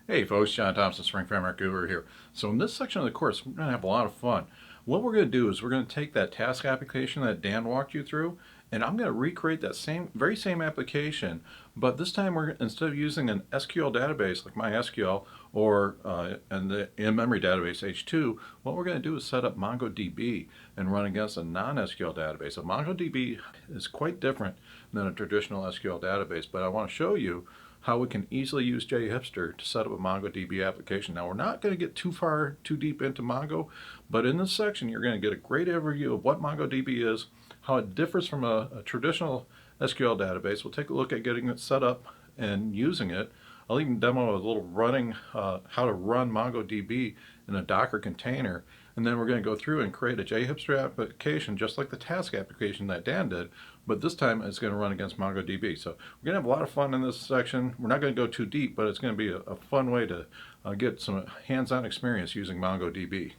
Hey folks, John Thompson, Spring Framework Guru here. So in this section of the course, we're going to have a lot of fun. What we're going to do is we're going to take that task application that Dan walked you through, and I'm going to recreate that very same application, but this time instead of using an SQL database like MySQL or the in-memory database H2, what we're going to do is set up MongoDB and run against a non-SQL database. So MongoDB is quite different than a traditional SQL database, but I want to show you how we can easily use JHipster to set up a MongoDB application. Now, we're not going to get too deep into Mongo, but in this section you're going to get a great overview of what MongoDB is, how it differs from a traditional SQL database. We'll take a look at getting it set up and using it. I'll even demo a little how to run MongoDB in a Docker container, and then we're going to go through and create a JHipster application just like the task application that Dan did, but this time it's going to run against MongoDB. So we're going to have a lot of fun in this section. We're not going to go too deep, but it's going to be a fun way to get some hands-on experience using MongoDB.